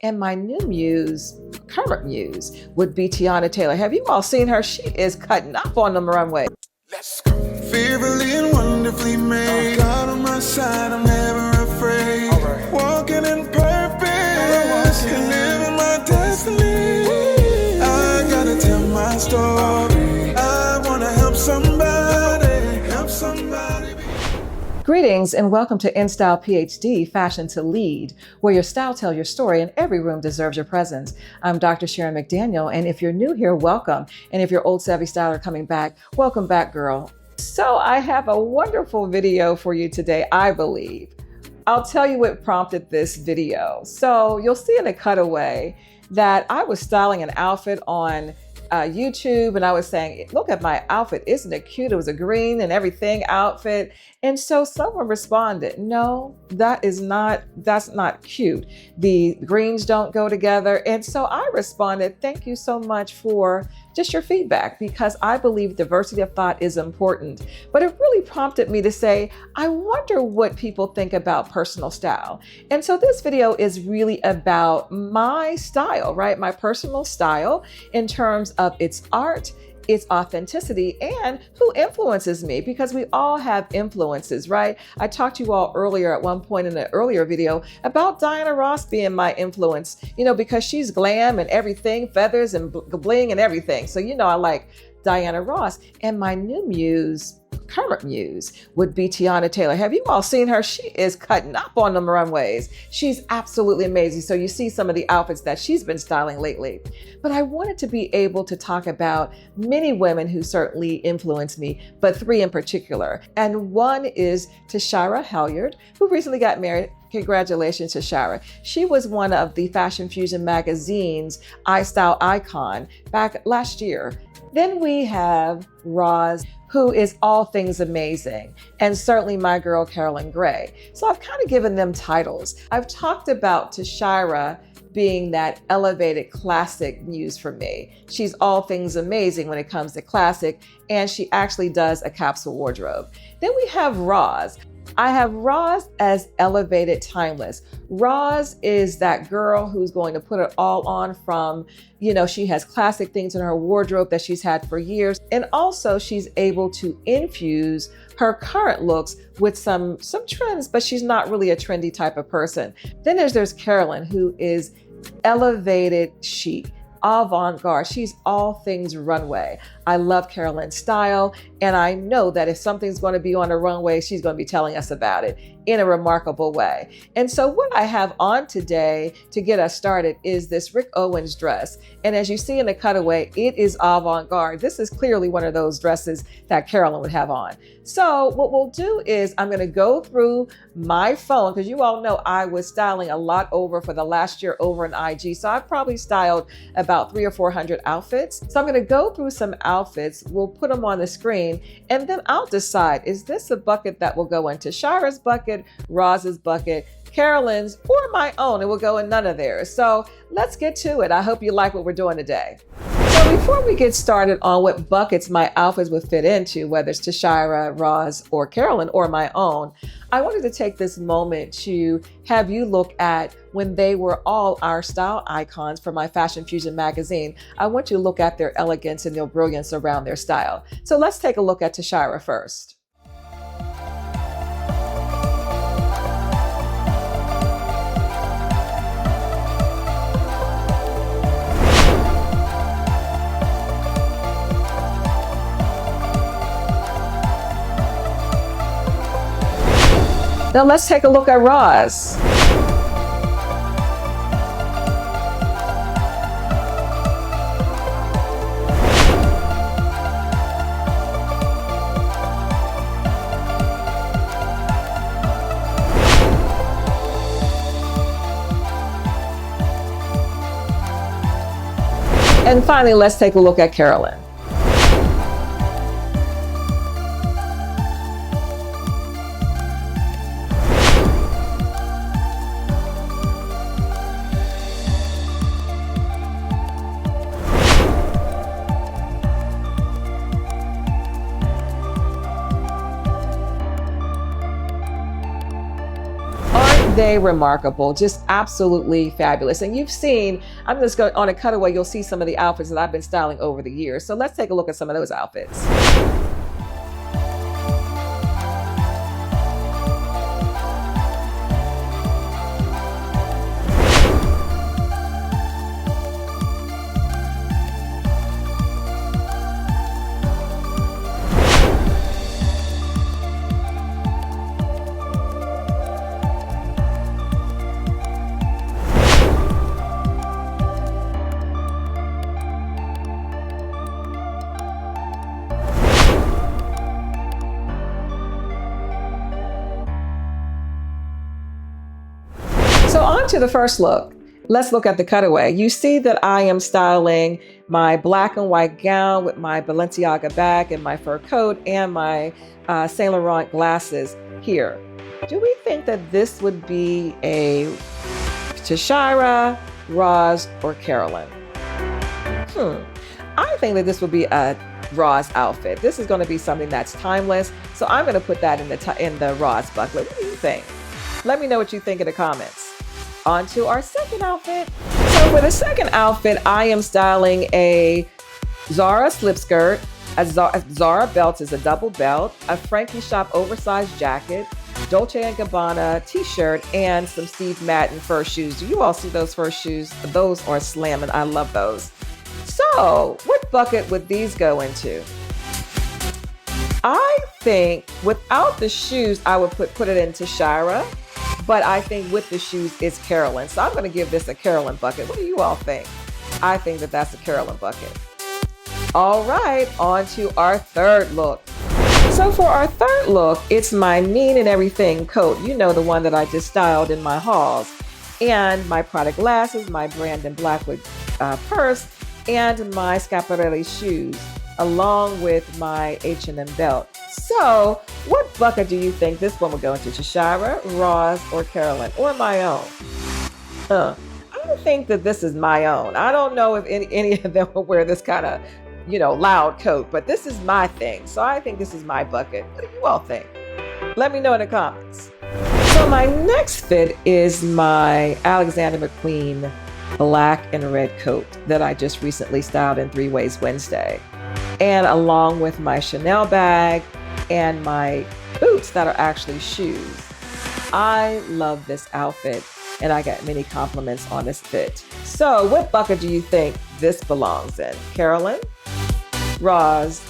And my new muse, current muse, would be Teyana Taylor. Have you all seen her? She is cutting up on the runway. Let's go. Fearfully and wonderfully made. God on my side, I'm never afraid. Right. Walking in purpose and living my destiny. I gotta tell my story. I wanna help somebody, help somebody. Greetings and welcome to InStyle PhD, Fashion to Lead, where your style tells your story and every room deserves your presence. I'm Dr. Sharon McDaniel, and if you're new here, welcome. And if you're old savvy styler coming back, welcome back, girl. So I have a wonderful video for you today, I believe. I'll tell you what prompted this video. So you'll see in the cutaway that I was styling an outfit on YouTube, and I was saying, look at my outfit, isn't it cute? It was a green and everything outfit. And so someone responded, no, that's not cute. The greens don't go together. And so I responded, thank you so much for just your feedback, because I believe diversity of thought is important. But it really prompted me to say, I wonder what people think about personal style. And so this video is really about my style, right? My personal style in terms of its art, its authenticity, and who influences me, because we all have influences, right? I talked to you all earlier at one point in an earlier video about Diana Ross being my influence, because she's glam and everything, feathers and bling and everything. So, I like Diana Ross. And my new muse, current muse, would be Teyana Taylor. Have you all seen her? She is cutting up on the runways. She's absolutely amazing. So you see some of the outfits that she's been styling lately. But I wanted to be able to talk about many women who certainly influenced me, but three in particular. And one is Tashyra Hilliard, who recently got married. Congratulations, Tashyra. She was one of the Fashion Fusion magazine's iStyle icon back last year. Then we have Roz, who is all things amazing, and certainly my girl, Carolyn Gray. So I've kind of given them titles. I've talked about Tashyra being that elevated classic muse for me. She's all things amazing when it comes to classic, and she actually does a capsule wardrobe. Then we have Roz. I have Roz as elevated timeless. Roz is that girl who's going to put it all on from, she has classic things in her wardrobe that she's had for years. And also she's able to infuse her current looks with some trends, but she's not really a trendy type of person. Then there's Carolyn, who is elevated chic, avant-garde. She's all things runway. I love Carolyn's style, and I know that if something's going to be on the runway, she's going to be telling us about it in a remarkable way. And so what I have on today to get us started is this Rick Owens dress. And as you see in the cutaway, it is avant-garde. This is clearly one of those dresses that Carolyn would have on. So what we'll do is I'm going to go through my phone, because you all know I was styling a lot for the last year over in IG. So I've probably styled about 300 or 400 outfits. So I'm going to go through some outfits. We'll put them on the screen, and then I'll decide, is this a bucket that will go into Tashyra's bucket, Roz's bucket, Carolyn's, or my own? It will go in none of theirs. So let's get to it. I hope you like what we're doing today. So before we get started on what buckets my outfits would fit into, whether it's Tashyra, Roz, or Carolyn, or my own, I wanted to take this moment to have you look at when they were all our style icons for my Fashion Fusion magazine. I want you to look at their elegance and their brilliance around their style. So let's take a look at Tashyra first. Now let's take a look at Roz. And finally, let's take a look at Carolyn. they remarkable, just absolutely fabulous. And you've seen, I'm just going on a cutaway, you'll see some of the outfits that I've been styling over the years. So let's take a look at some of those outfits. So on to the first look. Let's look at the cutaway. You see that I am styling my black and white gown with my Balenciaga bag and my fur coat and my Saint Laurent glasses here. Do we think that this would be a Tashyra, Roz, or Carolyn? I think that this would be a Roz outfit. This is going to be something that's timeless. So I'm going to put that in the Roz bucket. What do you think? Let me know what you think in the comments. On to our second outfit. So for the second outfit, I am styling a Zara slip skirt, a Zara belt is a double belt, a Frankie Shop oversized jacket, Dolce & Gabbana t-shirt, and some Steve Madden fur shoes. Do you all see those fur shoes? Those are slamming. I love those. So what bucket would these go into? I think without the shoes, I would put it into Tashyra. But I think with the shoes, it's Carolyn. So I'm going to give this a Carolyn bucket. What do you all think? I think that that's a Carolyn bucket. All right, on to our third look. So for our third look, it's my Mean and Everything coat. You know, the one that I just styled in my hauls. And my Prada glasses, my Brandon Blackwood purse, and my Schiaparelli shoes, along with my H&M belt. So what bucket do you think this one would go into? Tashyra, Roz, or Carolyn, or my own? I think that this is my own. I don't know if any of them will wear this kind of, loud coat, but this is my thing. So I think this is my bucket. What do you all think? Let me know in the comments. So my next fit is my Alexander McQueen black and red coat that I just recently styled in 3 Ways Wednesday. And along with my Chanel bag and my boots that are actually shoes. I love this outfit and I got many compliments on this fit. So what bucket do you think this belongs in? Carolyn, Roz,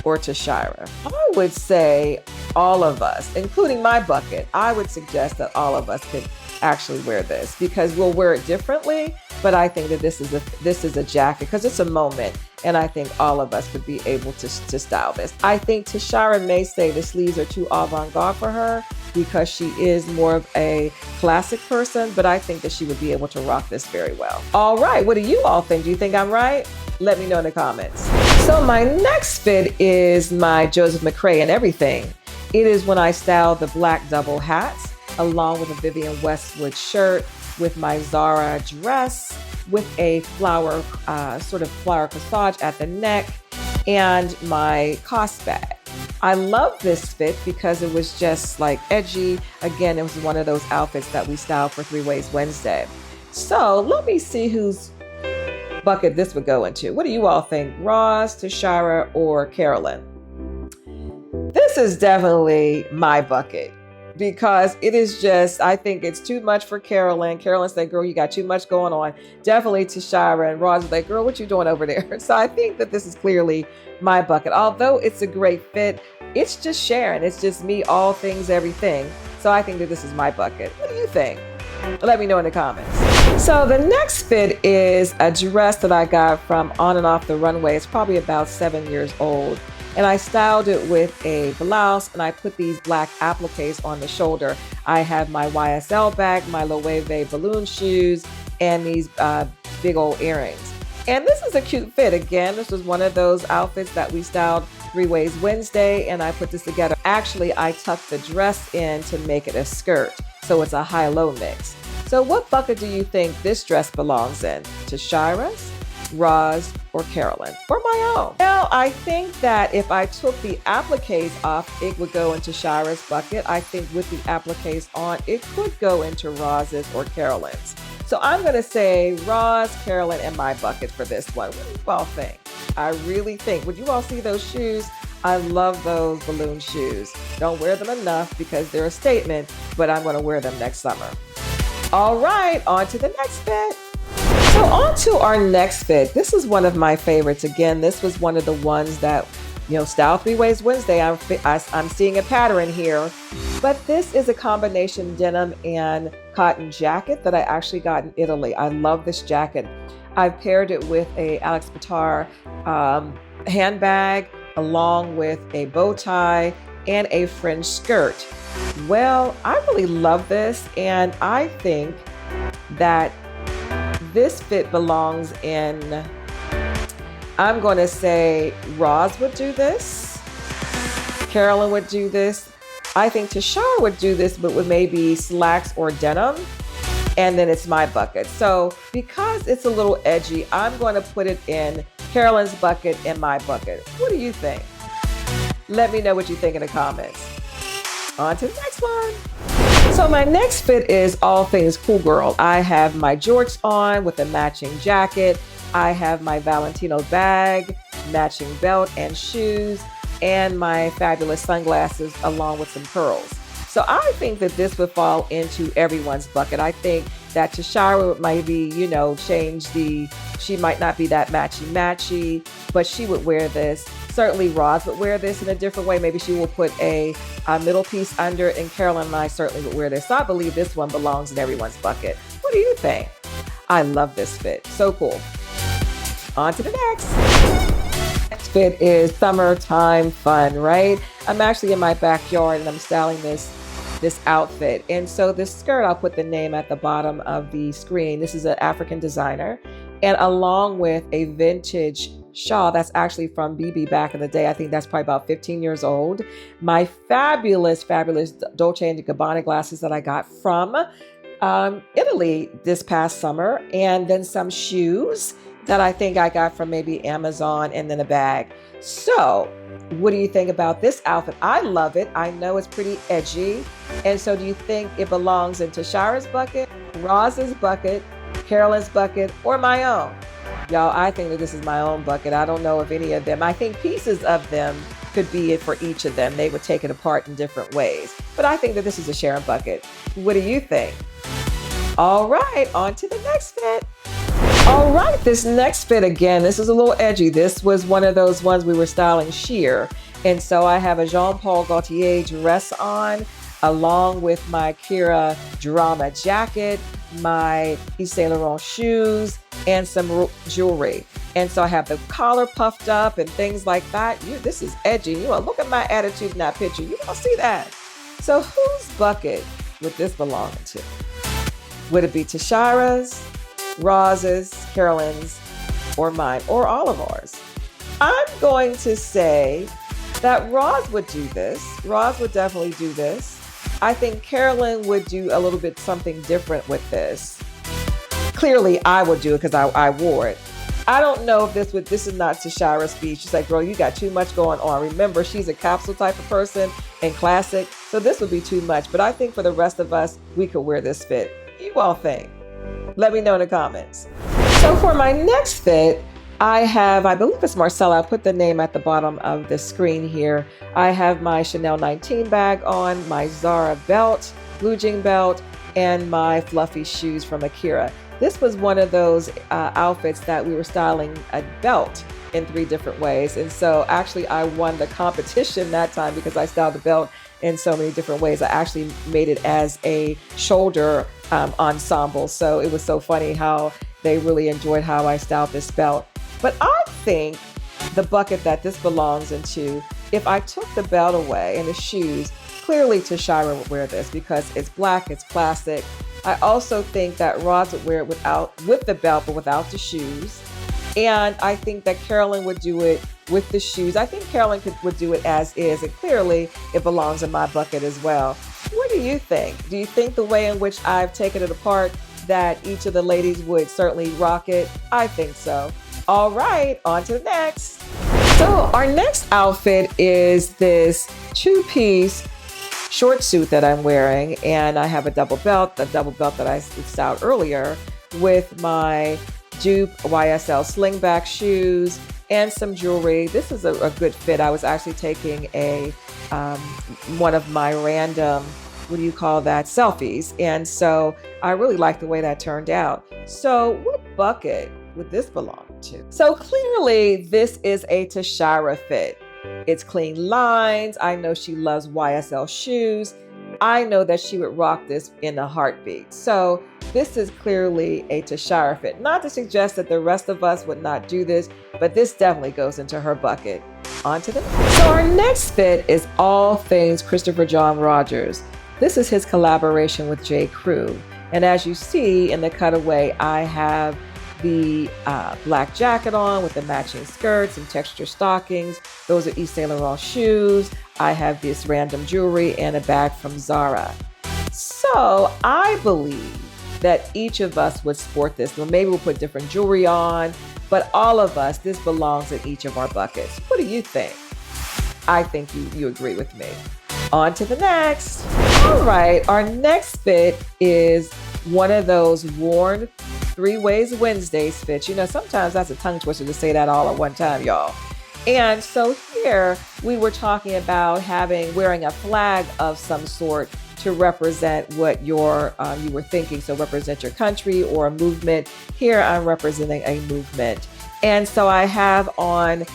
or Tashyra? I would say all of us, including my bucket. I would suggest that all of us could actually wear this because we'll wear it differently. But I think that this is a jacket because it's a moment. And I think all of us would be able to style this. I think Tashyra may say the sleeves are too avant-garde for her because she is more of a classic person, but I think that she would be able to rock this very well. All right, what do you all think? Do you think I'm right? Let me know in the comments. So my next fit is my Joseph McCray and Everything. It is when I styled the black double hats along with a Vivienne Westwood shirt with my Zara dress with a sort of flower corsage at the neck and my COS bag. I love this fit because it was just like edgy. Again, it was one of those outfits that we styled for 3 Ways Wednesday. So let me see whose bucket this would go into. What do you all think? Roz, Tashyra, or Carolyn? This is definitely my bucket. Because it is just, I think it's too much for Carolyn. Carolyn said, girl, you got too much going on. Definitely Tashyra, and Roz was like, girl, what you doing over there? So I think that this is clearly my bucket. Although it's a great fit, it's just Sharon. It's just me, all things, everything. So I think that this is my bucket. What do you think? Let me know in the comments. So the next fit is a dress that I got from On and Off the Runway. It's probably about 7 years old. And I styled it with a blouse and I put these black appliques on the shoulder. I have my YSL bag, my Loewe balloon shoes, and these big old earrings. And this is a cute fit. Again, this was one of those outfits that we styled 3 Ways Wednesday, and I put this together. Actually, I tucked the dress in to make it a skirt, so it's a high-low mix. So what bucket do you think this dress belongs in? Tashyra's, Roz, or Carolyn, or my own? Well, I think that if I took the appliques off, it would go into Tashyra's bucket. I think with the appliques on, it could go into Roz's or Carolyn's. So I'm going to say Roz, Carolyn, and my bucket for this one. What do you all think? I really think. Would you all see those shoes? I love those balloon shoes. Don't wear them enough because they're a statement, but I'm going to wear them next summer. All right, on to the next fit. So on to our next fit. This is one of my favorites. Again, this was one of the ones that, Style 3 Ways Wednesday, I'm seeing a pattern here. But this is a combination denim and cotton jacket that I actually got in Italy. I love this jacket. I've paired it with a Alex Pitar handbag, along with a bow tie and a fringe skirt. Well, I really love this, and I think that this fit belongs in, I'm going to say Roz would do this, Carolyn would do this. I think Tashyra would do this, but with maybe slacks or denim, and then it's my bucket. So because it's a little edgy, I'm going to put it in Carolyn's bucket and my bucket. What do you think? Let me know what you think in the comments. On to the next one. So my next fit is all things cool girl. I have my jorts on with a matching jacket. I have my Valentino bag, matching belt and shoes, and my fabulous sunglasses along with some pearls. So I think that this would fall into everyone's bucket. I think that Tashyra might be, she might not be that matchy, but she would wear this. Certainly Roz would wear this in a different way. Maybe she will put a middle piece under it, and Carolyn and I certainly would wear this. So I believe this one belongs in everyone's bucket. What do you think? I love this fit. So cool. On to the next. Next fit is summertime fun, right? I'm actually in my backyard and I'm styling this outfit. And so this skirt, I'll put the name at the bottom of the screen. This is an African designer. And along with a vintage shawl that's actually from BB back in the day. I think that's probably about 15 years old. My fabulous Dolce & Gabbana glasses that I got from Italy this past summer. And then some shoes that I think I got from maybe Amazon, and then a bag. So what do you think about this outfit? I love it. I know it's pretty edgy. And so do you think it belongs in Tashyra's bucket, Roz's bucket, Carolyn's bucket, or my own? Y'all, I think that this is my own bucket. I don't know if any of them, I think pieces of them could be it for each of them. They would take it apart in different ways. But I think that this is a Sharon bucket. What do you think? All right, on to the next fit. All right, this next fit, again, this is a little edgy. This was one of those ones we were styling sheer. And so I have a Jean Paul Gaultier dress on, along with my Kira drama jacket, my Yves Saint Laurent shoes, and some jewelry. And so I have the collar puffed up and things like that. This is edgy. Look at my attitude in that picture. You don't see that. So whose bucket would this belong to? Would it be Tashyra's, Roz's, Carolyn's, or mine, or all of ours? I'm going to say that Roz would do this. Roz would definitely do this. I think Carolyn would do a little bit something different with this. Clearly, I would do it because I wore it. I don't know if this is not Tashyra's speech. She's like, girl, you got too much going on. Remember, she's a capsule type of person and classic, so this would be too much. But I think for the rest of us, we could wear this fit. You all think? Let me know in the comments. So for my next fit, I believe it's Marcella. I'll put the name at the bottom of the screen here. I have my Chanel 19 bag on, my Zara belt, blue jean belt, and my fluffy shoes from Akira. This was one of those outfits that we were styling a belt in 3 different ways. And so actually I won the competition that time because I styled the belt in so many different ways. I actually made it as a shoulder ensemble. So it was so funny how they really enjoyed how I styled this belt. But I think the bucket that this belongs into, if I took the belt away and the shoes, clearly Tashyra would wear this because it's black, it's classic. I also think that Roz would wear it with the belt, but without the shoes. And I think that Carolyn would do it with the shoes. I think Carolyn would do it as is, and clearly it belongs in my bucket as well. What do you think? Do you think the way in which I've taken it apart that each of the ladies would certainly rock it? I think so. All right, on to the next. So our next outfit is this two-piece short suit that I'm wearing, and I have a double belt that I styled earlier with my dupe YSL slingback shoes and some jewelry. This is a good fit. I was actually taking one of my random, what do you call that, selfies. And so I really like the way that turned out. So what bucket would this belong to? So clearly this is a Tashyra fit. It's clean lines. I know she loves YSL shoes. I know that she would rock this in a heartbeat. So this is clearly a Tashyra fit. Not to suggest that the rest of us would not do this, but this definitely goes into her bucket. On to the next. So our next fit is all things Christopher John Rogers. This is his collaboration with J. Crew. And as you see in the cutaway, I have the black jacket on with the matching skirts and texture stockings. Those are Yves Saint Laurent shoes. I have this random jewelry and a bag from Zara. So I believe that each of us would sport this. Well, maybe we'll put different jewelry on, but all of us, this belongs in each of our buckets. What do you think? I think you agree with me. On to the next. All right, our next fit is one of those worn 3 Ways Wednesdays fits. You know, sometimes that's a tongue twister to say that all at one time, y'all. And so here we were talking about wearing a flag of some sort to represent what you were thinking. So represent your country or a movement. Here I'm representing a movement. And so I have on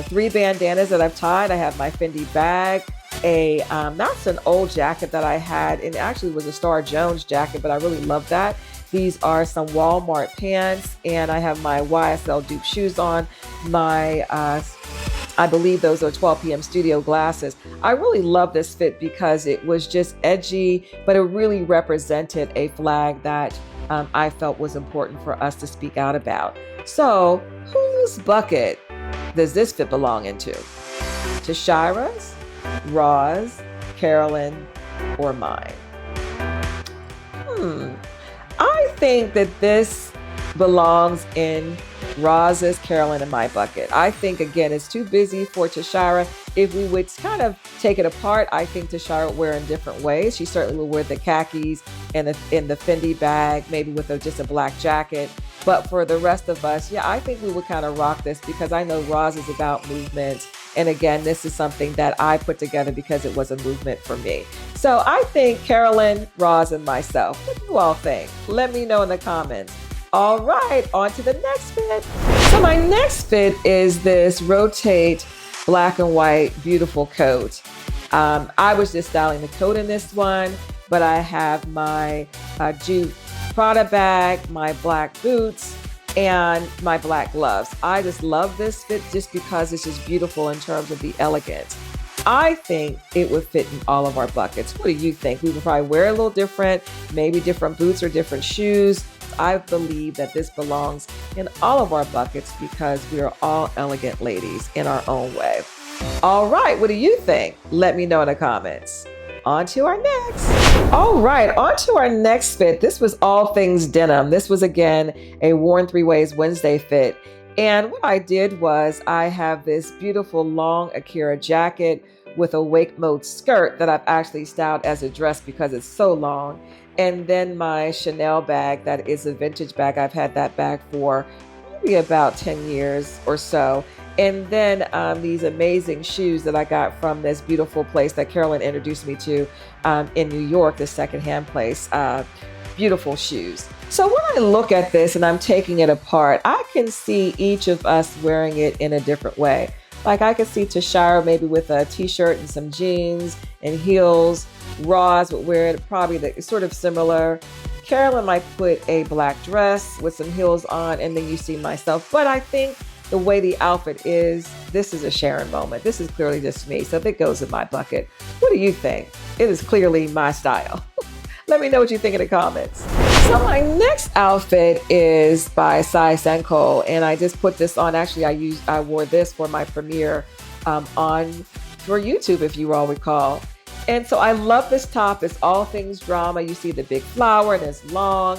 3 bandanas that I've tied. I have my Fendi bag, that's an old jacket that I had, and it actually was a Star Jones jacket, but I really love that. These are some Walmart pants, and I have my YSL dupe shoes on, my, I believe those are 12 p.m. studio glasses. I really love this fit because it was just edgy, but it really represented a flag that I felt was important for us to speak out about. So whose bucket does this fit belong into? Tashyra's, Roz, Carolyn, or mine? I think that this belongs in Roz's, Carolyn, and my bucket. I think, again, it's too busy for Tashyra. If we would kind of take it apart, I think Tashyra would wear in different ways. She certainly will wear the khakis and in the Fendi bag, maybe with just a black jacket. But for the rest of us, yeah, I think we would kind of rock this because I know Roz is about movement. And again, this is something that I put together because it was a movement for me. So I think Carolyn, Roz, and myself. What do you all think? Let me know in the comments. All right, on to the next fit. So my next fit is this rotate black and white beautiful coat. I was just styling the coat in this one, but I have my Jude Prada bag, my black boots, and my black gloves. I just love this fit just because it's just beautiful in terms of the elegance. I think it would fit in all of our buckets. What do you think? We would probably wear a little different, maybe different boots or different shoes. I believe that this belongs in all of our buckets because we are all elegant ladies in our own way. All right, what do you think? Let me know in the comments. On to our next. All right, on to our next fit. This was all things denim. This was, again, a worn 3 Ways Wednesday fit. And what I did was I have this beautiful long Akira jacket with a wake mode skirt that I've actually styled as a dress because it's so long. And then my Chanel bag, that is a vintage bag. I've had that bag for maybe about 10 years or so. And then these amazing shoes that I got from this beautiful place that Carolyn introduced me to in New York, this secondhand place. Beautiful shoes. So when I look at this and I'm taking it apart, I can see each of us wearing it in a different way. Like I could see Tashyra maybe with a t-shirt and some jeans and heels. Roz would wear it probably sort of similar. Carolyn might put a black dress with some heels on, and then you see myself. But I think the way the outfit is, this is a Sharon moment. This is clearly just me, so it goes in my bucket. What do you think? It is clearly my style. Let me know what you think in the comments. So my next outfit is by Sai Senko, and I just put this on. Actually, I wore this for my premiere for YouTube, if you all recall. And so I love this top. It's all things drama. You see the big flower and it's long.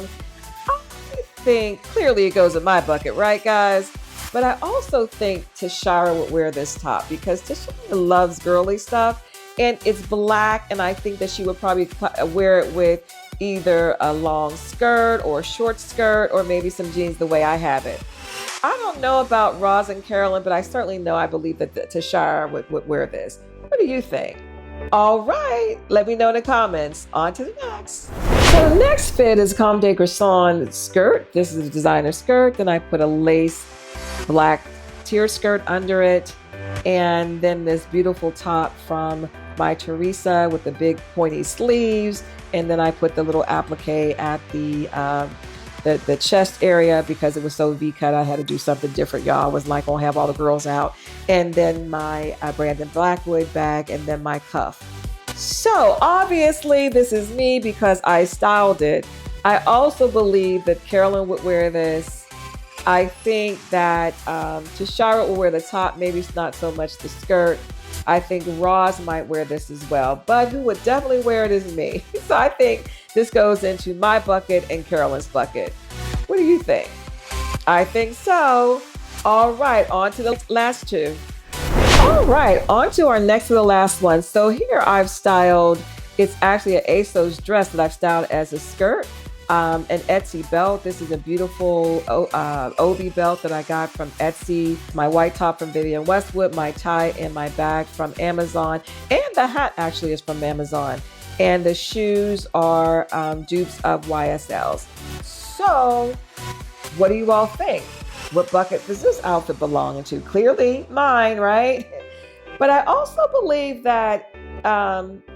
I think clearly it goes in my bucket, right, guys? But I also think Tashyra would wear this top because Tashyra loves girly stuff, and it's black, and I think that she would probably wear it with either a long skirt or a short skirt or maybe some jeans the way I have it. I don't know about Roz and Carolyn, but I certainly know I believe that Tashyra would wear this. What do you think? All right, let me know in the comments. On to the next. So the next fit is Comme des Garçons skirt. This is a designer skirt. Then I put a lace black tiered skirt under it. And then this beautiful top from by Teresa with the big pointy sleeves. And then I put the little applique at the chest area because it was so V-cut. I had to do something different, y'all. I was like, gonna have all the girls out. And then my Brandon Blackwood bag, and then my cuff. So obviously this is me because I styled it. I also believe that Carolyn would wear this. I think that Tashyra will wear the top, maybe not so much the skirt. I think Roz might wear this as well, but who would definitely wear it is me. So I think this goes into my bucket and Carolyn's bucket. What do you think? I think so. All right, on to the last two. All right, on to our next to the last one. So here I've styled, it's actually an ASOS dress that I've styled as a skirt. An Etsy belt. This is a beautiful OB belt that I got from Etsy. My white top from Vivienne Westwood, my tie and my bag from Amazon, and the hat actually is from Amazon. And the shoes are dupes of YSLs. So what do you all think? What bucket does this outfit belong into? Clearly mine, right? But I also believe that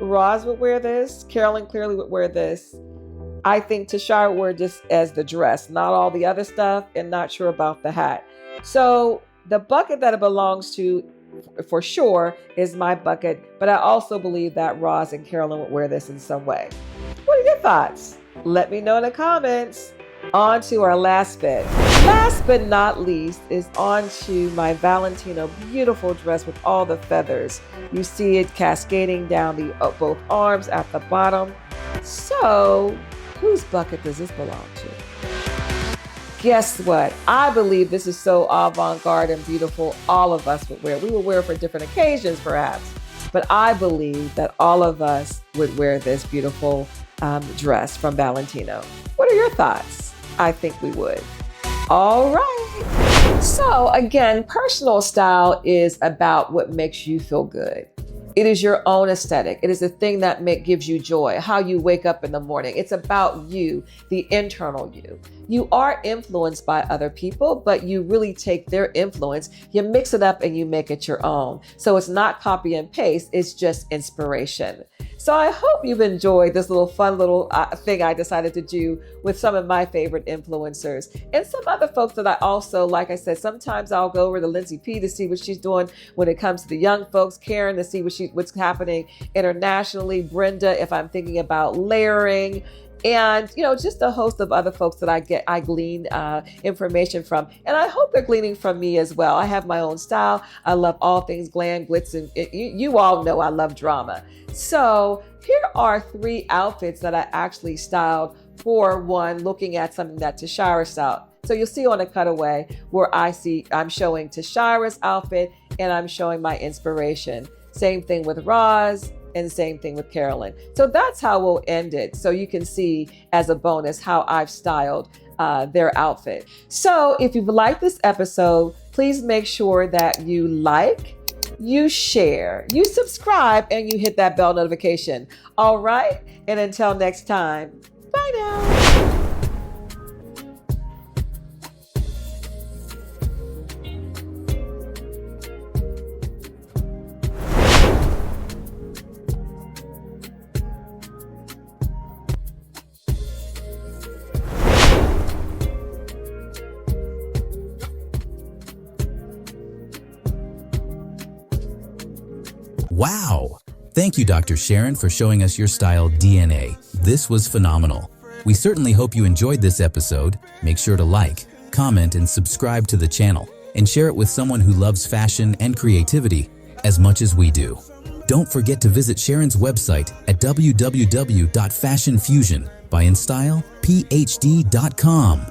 Roz would wear this. Carolyn clearly would wear this. I think Tashyra would wear just as the dress, not all the other stuff, and not sure about the hat. So the bucket that it belongs to, for sure, is my bucket, but I also believe that Roz and Carolyn would wear this in some way. What are your thoughts? Let me know in the comments. On to our last fit. Last but not least is on to my Valentino beautiful dress with all the feathers. You see it cascading down both arms at the bottom. So whose bucket does this belong to? Guess what? I believe this is so avant-garde and beautiful. All of us would wear. We would wear it for different occasions, perhaps. But I believe that all of us would wear this beautiful dress from Valentino. What are your thoughts? I think we would. All right. So again, personal style is about what makes you feel good. It is your own aesthetic. It is the thing that gives you joy, how you wake up in the morning. It's about you, the internal you. You are influenced by other people, but you really take their influence, you mix it up and you make it your own. So it's not copy and paste, it's just inspiration. So I hope you've enjoyed this fun little thing I decided to do with some of my favorite influencers and some other folks that I also, like I said, sometimes I'll go over to Lindsay P to see what she's doing when it comes to the young folks, Karen to see what's happening internationally, Brenda if I'm thinking about layering, and just a host of other folks that I glean information from, and I hope they're gleaning from me as well. I have my own style. I love all things glam, glitz, and you all know I love drama. So here are 3 outfits that I actually styled for one, looking at something that Tashyra styled. So you'll see on a cutaway where I'm showing Tashyra's outfit and I'm showing my inspiration. Same thing with Roz. And same thing with Carolyn. So that's how we'll end it. So you can see as a bonus how I've styled their outfit. So if you've liked this episode, please make sure that you like, you share, you subscribe, and you hit that bell notification. All right. And until next time, bye now. Wow! Thank you, Dr. Sharon, for showing us your style DNA. This was phenomenal. We certainly hope you enjoyed this episode. Make sure to like, comment, and subscribe to the channel, and share it with someone who loves fashion and creativity as much as we do. Don't forget to visit Sharon's website at www.fashionfusion by InStylePhD.com.